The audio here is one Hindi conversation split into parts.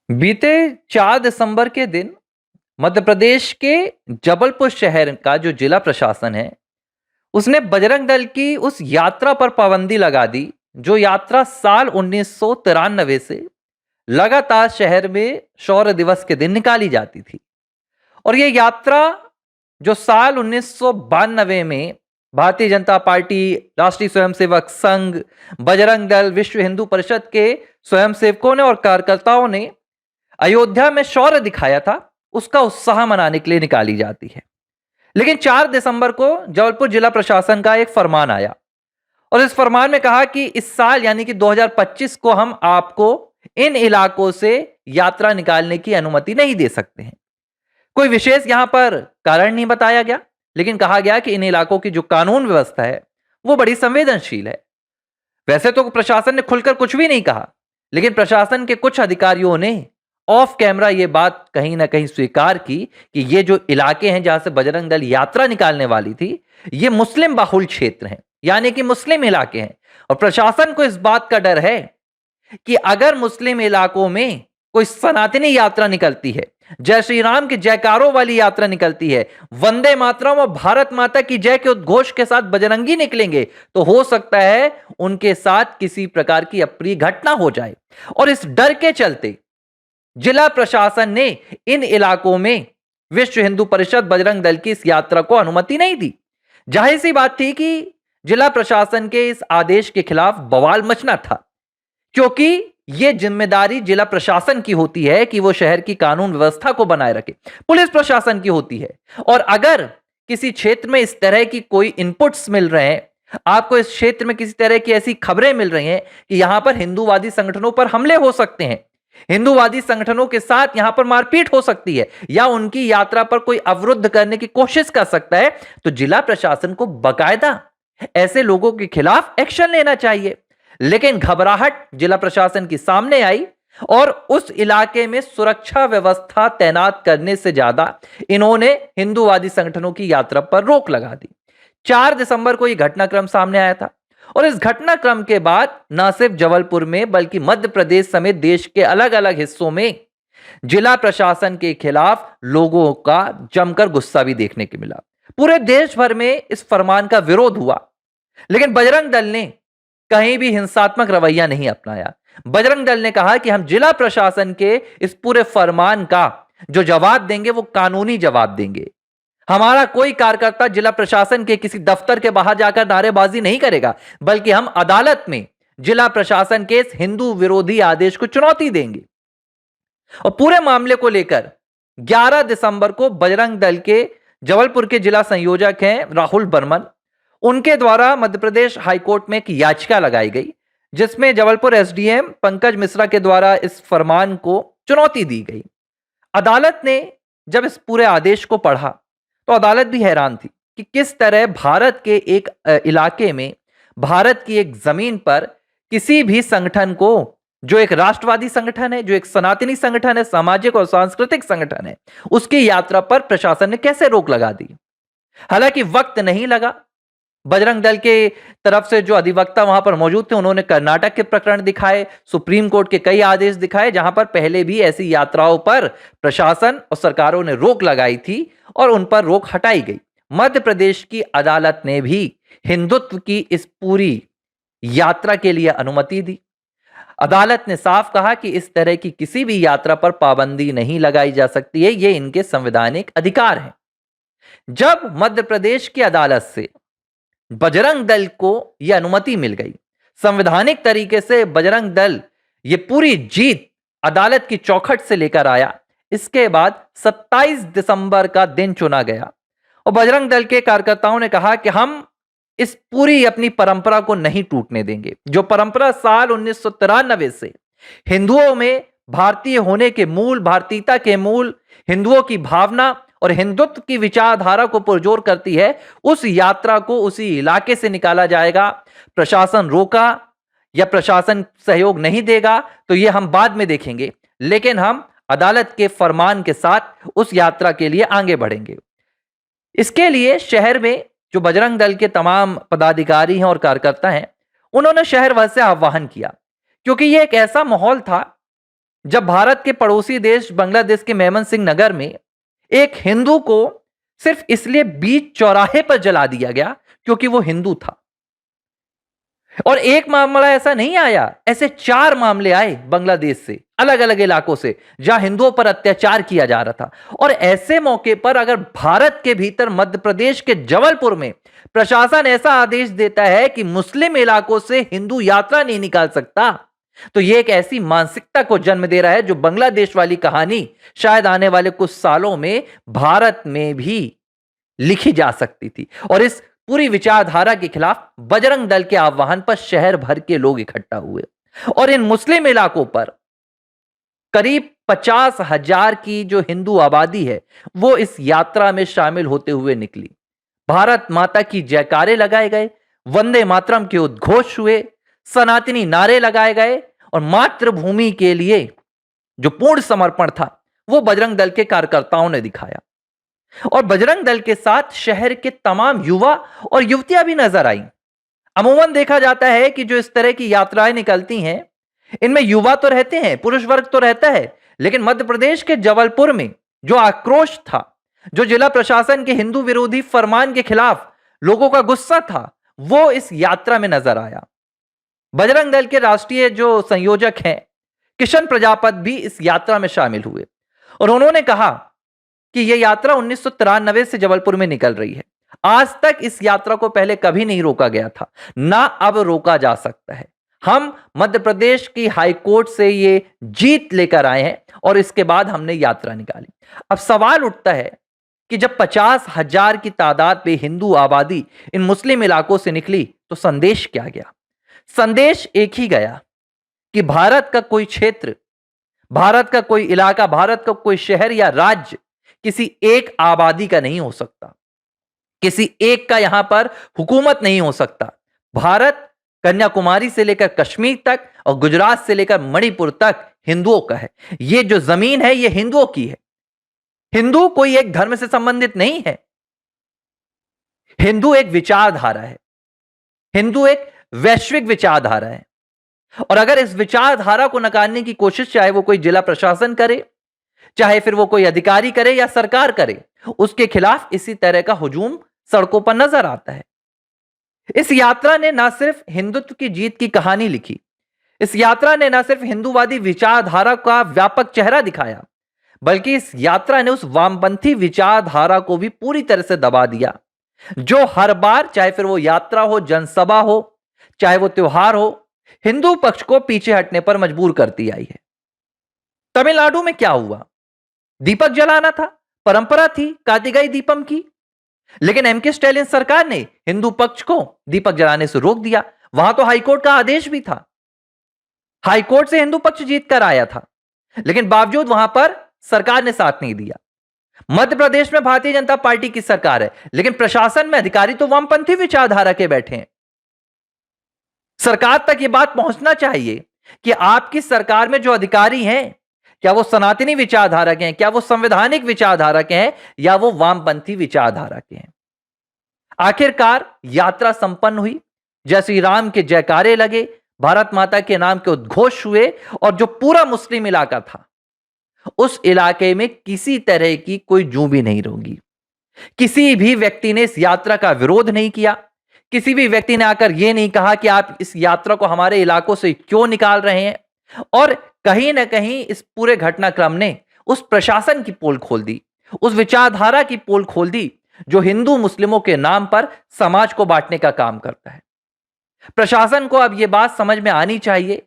बीते 4 दिसंबर के दिन मध्य प्रदेश के जबलपुर शहर का जो जिला प्रशासन है, उसने बजरंग दल की उस यात्रा पर पाबंदी लगा दी, जो यात्रा साल 1993 से लगातार शहर में शौर्य दिवस के दिन निकाली जाती थी। और ये यात्रा जो साल 1992 में भारतीय जनता पार्टी, राष्ट्रीय स्वयंसेवक संघ, बजरंग दल, विश्व हिंदू परिषद के स्वयंसेवकों ने और कार्यकर्ताओं ने अयोध्या में शौर्य दिखाया था, उसका उत्साह मनाने के लिए निकाली जाती है। लेकिन 4 दिसंबर को जबलपुर जिला प्रशासन का एक फरमान आया और इस फरमान में कहा कि इस साल यानी कि 2025 को हम आपको इन इलाकों से यात्रा निकालने की अनुमति नहीं दे सकते हैं। कोई विशेष यहां पर कारण नहीं बताया गया, लेकिन कहा गया कि इन इलाकों की जो कानून व्यवस्था है वो बड़ी संवेदनशील है। वैसे तो प्रशासन ने खुलकर कुछ भी नहीं कहा, लेकिन प्रशासन के कुछ अधिकारियों ने ऑफ कैमरा यह बात कहीं ना कहीं स्वीकार की कि ये जो इलाके हैं जहां से बजरंग दल यात्रा निकालने वाली थी, ये मुस्लिम बाहुल क्षेत्र हैं, यानी कि मुस्लिम इलाके हैं। और प्रशासन को इस बात का डर है कि अगर मुस्लिम इलाकों में कोई सनातनी यात्रा निकलती है, जय श्री राम के जयकारों वाली यात्रा निकलती है, वंदे मातरम और भारत माता की जय के उद्घोष के साथ बजरंगी निकलेंगे, तो हो सकता है उनके साथ किसी प्रकार की अप्रिय घटना हो जाए। और इस डर के चलते जिला प्रशासन ने इन इलाकों में विश्व हिंदू परिषद, बजरंग दल की इस यात्रा को अनुमति नहीं दी। जाहिर सी बात थी कि जिला प्रशासन के इस आदेश के खिलाफ बवाल मचना था, क्योंकि यह जिम्मेदारी जिला प्रशासन की होती है कि वो शहर की कानून व्यवस्था को बनाए रखे, पुलिस प्रशासन की होती है। और अगर किसी क्षेत्र में इस तरह की कोई इनपुट्स मिल रहे हैं, आपको इस क्षेत्र में किसी तरह की ऐसी खबरें मिल रही हैं कि यहां पर हिंदूवादी संगठनों पर हमले हो सकते हैं, हिंदूवादी संगठनों के साथ यहां पर मारपीट हो सकती है, या उनकी यात्रा पर कोई अवरुद्ध करने की कोशिश कर सकता है, तो जिला प्रशासन को बाकायदा ऐसे लोगों के खिलाफ एक्शन लेना चाहिए। लेकिन घबराहट जिला प्रशासन की सामने आई और उस इलाके में सुरक्षा व्यवस्था तैनात करने से ज्यादा इन्होंने हिंदूवादी संगठनों की यात्रा पर रोक लगा दी। 4 दिसंबर को यह घटनाक्रम सामने आया था और इस घटनाक्रम के बाद न सिर्फ जबलपुर में बल्कि मध्य प्रदेश समेत देश के अलग अलग हिस्सों में जिला प्रशासन के खिलाफ लोगों का जमकर गुस्सा भी देखने को मिला। पूरे देश भर में इस फरमान का विरोध हुआ, लेकिन बजरंग दल ने कहीं भी हिंसात्मक रवैया नहीं अपनाया। बजरंग दल ने कहा कि हम जिला प्रशासन के इस पूरे फरमान का जो जवाब देंगे वो कानूनी जवाब देंगे। हमारा कोई कार्यकर्ता जिला प्रशासन के किसी दफ्तर के बाहर जाकर नारेबाजी नहीं करेगा, बल्कि हम अदालत में जिला प्रशासन के इस हिंदू विरोधी आदेश को चुनौती देंगे। और पूरे मामले को लेकर 11 दिसंबर को बजरंग दल के जबलपुर के जिला संयोजक हैं राहुल बर्मन, उनके द्वारा मध्य प्रदेश हाईकोर्ट में एक याचिका लगाई गई, जिसमें जबलपुर एसडीएम पंकज मिश्रा के द्वारा इस फरमान को चुनौती दी गई। अदालत ने जब इस पूरे आदेश को पढ़ा तो अदालत भी हैरान थी कि किस तरह भारत के एक इलाके में, भारत की एक जमीन पर किसी भी संगठन को, जो एक राष्ट्रवादी संगठन है, जो एक सनातनी संगठन है, सामाजिक और सांस्कृतिक संगठन है, उसकी यात्रा पर प्रशासन ने कैसे रोक लगा दी। हालांकि वक्त नहीं लगा। बजरंग दल के तरफ से जो अधिवक्ता वहां पर मौजूद थे, उन्होंने कर्नाटक के प्रकरण दिखाए, सुप्रीम कोर्ट के कई आदेश दिखाए, जहां पर पहले भी ऐसी यात्राओं पर प्रशासन और सरकारों ने रोक लगाई थी और उन पर रोक हटाई गई। मध्य प्रदेश की अदालत ने भी हिंदुत्व की इस पूरी यात्रा के लिए अनुमति दी। अदालत ने साफ कहा कि इस तरह की किसी भी यात्रा पर पाबंदी नहीं लगाई जा सकती है, ये इनके संवैधानिक अधिकार है। जब मध्य प्रदेश की अदालत से बजरंग दल को यह अनुमति मिल गई, संवैधानिक तरीके से बजरंग दल ये पूरी जीत अदालत की चौखट से लेकर आया। इसके बाद 27 दिसंबर का दिन चुना गया और बजरंग दल के कार्यकर्ताओं ने कहा कि हम इस पूरी अपनी परंपरा को नहीं टूटने देंगे, जो परंपरा साल 1993 से हिंदुओं में भारतीय होने के मूल, भारतीयता के मूल, हिंदुओं की भावना और हिंदुत्व की विचारधारा को पुरजोर करती है, उस यात्रा को उसी इलाके से निकाला जाएगा। प्रशासन रोका या प्रशासन सहयोग नहीं देगा तो यह हम बाद में देखेंगे, लेकिन हम अदालत के फरमान के साथ उस यात्रा के लिए आगे बढ़ेंगे। इसके लिए शहर में जो बजरंग दल के तमाम पदाधिकारी हैं और कार्यकर्ता हैं, उन्होंने शहर वासियों से आह्वान किया, क्योंकि यह एक ऐसा माहौल था जब भारत के पड़ोसी देश बांग्लादेश के मेमन सिंह नगर में एक हिंदू को सिर्फ इसलिए बीच चौराहे पर जला दिया गया क्योंकि वो हिंदू था। और एक मामला ऐसा नहीं आया, ऐसे 4 मामले आए बांग्लादेश से, अलग अलग इलाकों से, जहां हिंदुओं पर अत्याचार किया जा रहा था। और ऐसे मौके पर अगर भारत के भीतर मध्य प्रदेश के जबलपुर में प्रशासन ऐसा आदेश देता है कि मुस्लिम इलाकों से हिंदू यात्रा नहीं निकाल सकता, तो यह एक ऐसी मानसिकता को जन्म दे रहा है जो बांग्लादेश वाली कहानी शायद आने वाले कुछ सालों में भारत में भी लिखी जा सकती थी। और इस पूरी विचारधारा के खिलाफ बजरंग दल के आह्वान पर शहर भर के लोग इकट्ठा हुए और इन मुस्लिम इलाकों पर करीब 50,000 की जो हिंदू आबादी है वो इस यात्रा में शामिल होते हुए निकली। भारत माता की जयकारे लगाए गए, वंदे मातरम के उद्घोष हुए, सनातनी नारे लगाए गए और मातृभूमि के लिए जो पूर्ण समर्पण था वो बजरंग दल के कार्यकर्ताओं ने दिखाया। और बजरंग दल के साथ शहर के तमाम युवा और युवतियां भी नजर आई। अमूमन देखा जाता है कि जो इस तरह की यात्राएं निकलती हैं इनमें युवा तो रहते हैं, पुरुष वर्ग तो रहता है, लेकिन मध्य प्रदेश के जबलपुर में जो आक्रोश था, जो जिला प्रशासन के हिंदू विरोधी फरमान के खिलाफ लोगों का गुस्सा था, वो इस यात्रा में नजर आया। बजरंग दल के राष्ट्रीय जो संयोजक हैं किशन प्रजापति भी इस यात्रा में शामिल हुए और उन्होंने कहा कि यह यात्रा 1993 से जबलपुर में निकल रही है। आज तक इस यात्रा को पहले कभी नहीं रोका गया था, ना अब रोका जा सकता है। हम मध्य प्रदेश की हाई कोर्ट से ये जीत लेकर आए हैं और इसके बाद हमने यात्रा निकाली। अब सवाल उठता है कि जब 50,000 की तादाद पे हिंदू आबादी इन मुस्लिम इलाकों से निकली तो संदेश क्या गया? संदेश एक ही गया कि भारत का कोई क्षेत्र, भारत का कोई इलाका, भारत का कोई शहर या राज्य किसी एक आबादी का नहीं हो सकता, किसी एक का यहां पर हुकूमत नहीं हो सकता। भारत कन्याकुमारी से लेकर कश्मीर तक और गुजरात से लेकर मणिपुर तक हिंदुओं का है। यह जो जमीन है यह हिंदुओं की है। हिंदू कोई एक धर्म से संबंधित नहीं है, हिंदू एक विचारधारा है, हिंदू एक वैश्विक विचारधारा है। और अगर इस विचारधारा को नकारने की कोशिश चाहे वो कोई जिला प्रशासन करे, चाहे फिर वो कोई अधिकारी करे या सरकार करे, उसके खिलाफ इसी तरह का हुजूम सड़कों पर नजर आता है। इस यात्रा ने ना सिर्फ हिंदुत्व की जीत की कहानी लिखी, इस यात्रा ने ना सिर्फ हिंदूवादी विचारधारा का व्यापक चेहरा दिखाया, बल्कि इस यात्रा ने उस वामपंथी विचारधारा को भी पूरी तरह से दबा दिया जो हर बार, चाहे फिर वो यात्रा हो, जनसभा हो, चाहे वो त्योहार हो, हिंदू पक्ष को पीछे हटने पर मजबूर करती आई है। तमिलनाडु में क्या हुआ? दीपक जलाना था, परंपरा थी कार्तिकेय दीपम की, लेकिन एमके स्टालिन सरकार ने हिंदू पक्ष को दीपक जलाने से रोक दिया। वहां तो हाईकोर्ट का आदेश भी था, हाईकोर्ट से हिंदू पक्ष जीत कर आया था, लेकिन बावजूद वहां पर सरकार ने साथ नहीं दिया। मध्य प्रदेश में भारतीय जनता पार्टी की सरकार है, लेकिन प्रशासन में अधिकारी तो वामपंथी विचारधारा के बैठे हैं। सरकार तक यह बात पहुंचना चाहिए कि आपकी सरकार में जो अधिकारी हैं, क्या वो सनातनी विचारधारा के हैं, क्या वो संवैधानिक विचारधारा के हैं, या वो वामपंथी विचारधारा के हैं। आखिरकार यात्रा संपन्न हुई, जय श्री राम के जयकारे लगे, भारत माता के नाम के उद्घोष हुए और जो पूरा मुस्लिम इलाका था उस इलाके में किसी तरह की कोई जू भी नहीं रोगी। किसी भी व्यक्ति ने इस यात्रा का विरोध नहीं किया, किसी भी व्यक्ति ने आकर यह नहीं कहा कि आप इस यात्रा को हमारे इलाकों से क्यों निकाल रहे हैं। और कहीं ना कहीं इस पूरे घटनाक्रम ने उस प्रशासन की पोल खोल दी, उस विचारधारा की पोल खोल दी जो हिंदू मुस्लिमों के नाम पर समाज को बांटने का काम करता है। प्रशासन को अब यह बात समझ में आनी चाहिए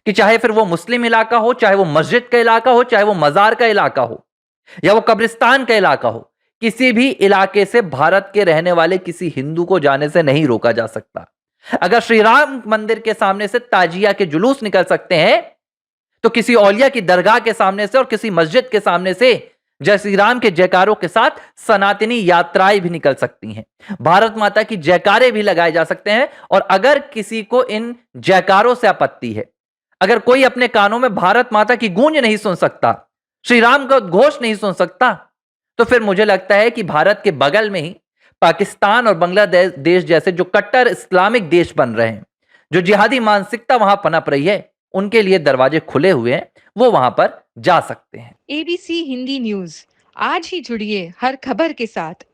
कि चाहे फिर वो मुस्लिम इलाका हो, चाहे वो मस्जिद का इलाका हो, चाहे वो मजार का इलाका हो या वो कब्रिस्तान का इलाका हो, किसी भी इलाके से भारत के रहने वाले किसी हिंदू को जाने से नहीं रोका जा सकता। अगर श्री राम मंदिर के सामने से ताजिया के जुलूस निकल सकते हैं तो किसी औलिया की दरगाह के सामने से और किसी मस्जिद के सामने से जय श्री राम के जयकारों के साथ सनातनी यात्राएं भी निकल सकती हैं, भारत माता की जयकारे भी लगाए जा सकते हैं। और अगर किसी को इन जयकारों से आपत्ति है, अगर कोई अपने कानों में भारत माता की गूंज नहीं सुन सकता, श्री राम का उद्घोष नहीं सुन सकता, तो फिर मुझे लगता है कि भारत के बगल में ही पाकिस्तान और बांग्लादेश जैसे जो कट्टर इस्लामिक देश बन रहे हैं, जो जिहादी मानसिकता वहां पनप रही है, उनके लिए दरवाजे खुले हुए हैं वो वहां पर जा सकते हैं। एबीसी हिंदी न्यूज, आज ही जुड़िए हर खबर के साथ।